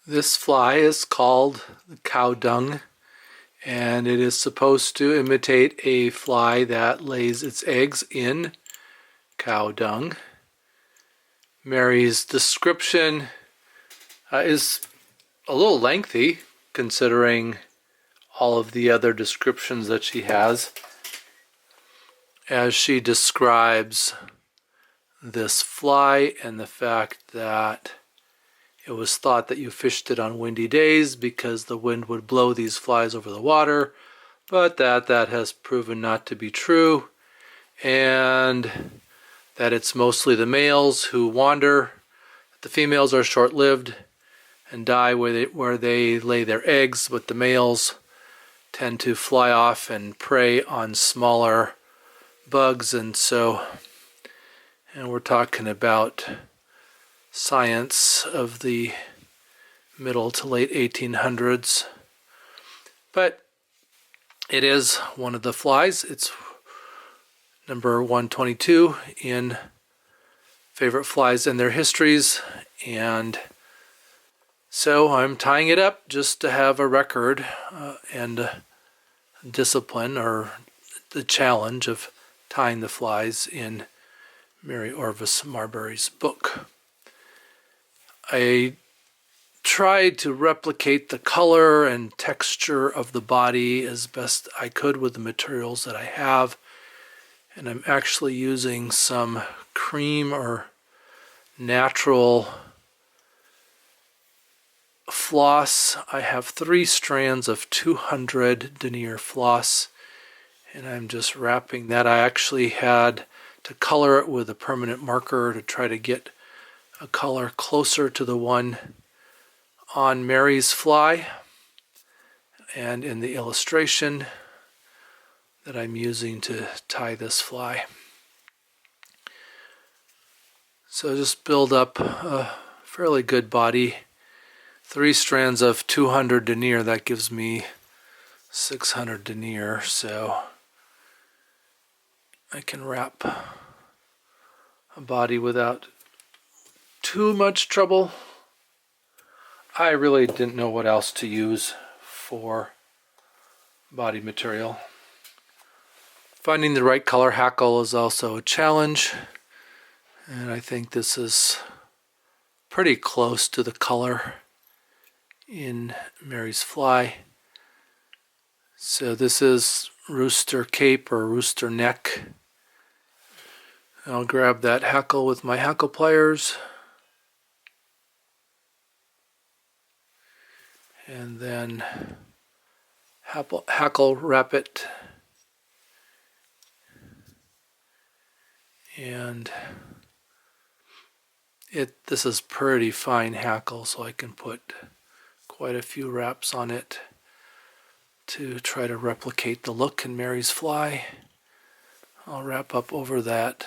This fly is called cow dung, and it is supposed to imitate a fly that lays its eggs in cow dung. Mary's description is a little lengthy considering all of the other descriptions that she has, as she describes this fly and the fact that it was thought that you fished it on windy days because the wind would blow these flies over the water, but that has proven not to be true, and that it's mostly the males who wander. The females are short-lived and die where they lay their eggs, but the males tend to fly off and prey on smaller bugs, and we're talking about science of the middle to late 1800s. But it is one of the flies. It's number 122 in favorite flies and their histories, and so I'm tying it up just to have a record and discipline, or the challenge of tying the flies in Mary Orvis Marbury's book. I tried to replicate the color and texture of the body as best I could with the materials that I have, and I'm actually using some cream or natural floss. I have 3 strands of 200 denier floss, and I'm just wrapping that. I actually had to color it with a permanent marker to try to get a color closer to the one on Mary's fly and in the illustration that I'm using to tie this fly. So just build up a fairly good body. 3 strands of 200 denier, that gives me 600 denier, so I can wrap a body without too much trouble. I really didn't know what else to use for body material. Finding the right color hackle is also a challenge, and I think this is pretty close to the color in Mary's fly. So this is rooster cape or rooster neck. I'll grab that hackle with my hackle pliers, and then hackle wrap it, and this is pretty fine hackle, so I can put quite a few wraps on it to try to replicate the look in Mary's fly. I'll wrap up over that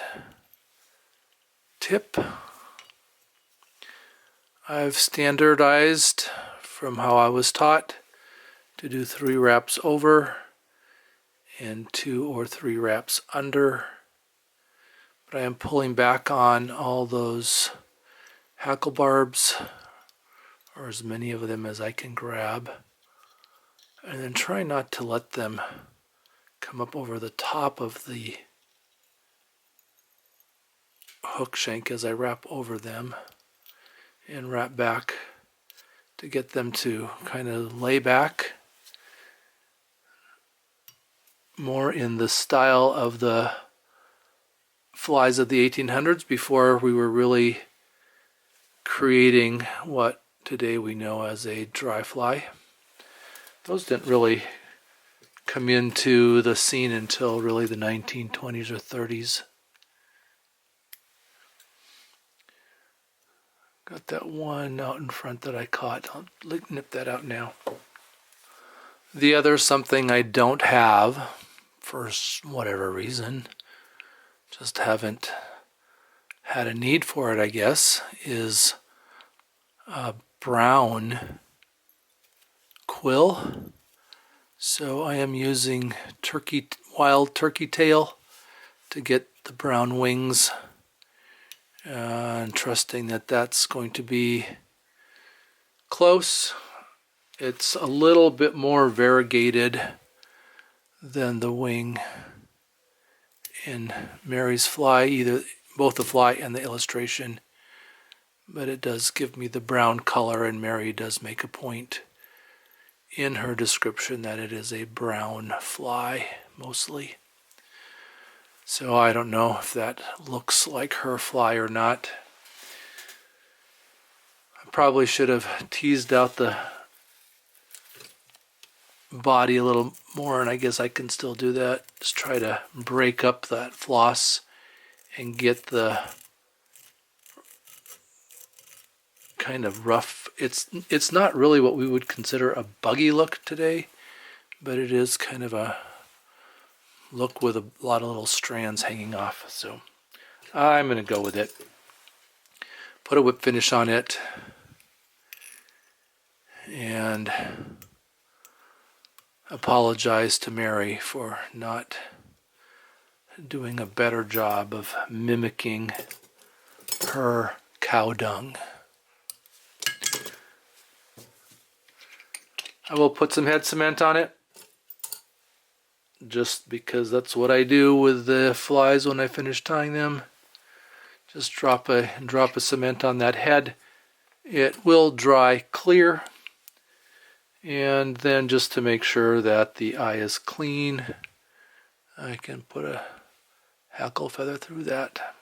tip. I've standardized from how I was taught to do 3 wraps over and 2 or 3 wraps under, but I am pulling back on all those hackle barbs, or as many of them as I can grab, and then try not to let them come up over the top of the hook shank as I wrap over them, and wrap back to get them to kind of lay back more in the style of the flies of the 1800s, before we were really creating what today we know as a dry fly. Those didn't really come into the scene until really the 1920s or 30s. Got that one out in front that I caught. I'll nip that out now. The other something I don't have for whatever reason, just haven't had a need for it, I guess, is a brown quill. So I am using wild turkey tail to get the brown wings, and trusting that that's going to be close. It's a little bit more variegated than the wing in Mary's fly, either both the fly and the illustration. But it does give me the brown color, and Mary does make a point in her description that it is a brown fly mostly. So I don't know if that looks like her fly or not. I probably should have teased out the body a little more, and I guess I can still do that. Just try to break up that floss and get the kind of rough. It's not really what we would consider a buggy look today, but it is kind of a look with a lot of little strands hanging off. So I'm going to go with it. Put a whip finish on it, and apologize to Mary for not doing a better job of mimicking her cow dung. I will put some head cement on it, just because that's what I do with the flies when I finish tying them. Just drop a cement on that head. It will dry clear. And then just to make sure that the eye is clean, I can put a hackle feather through that.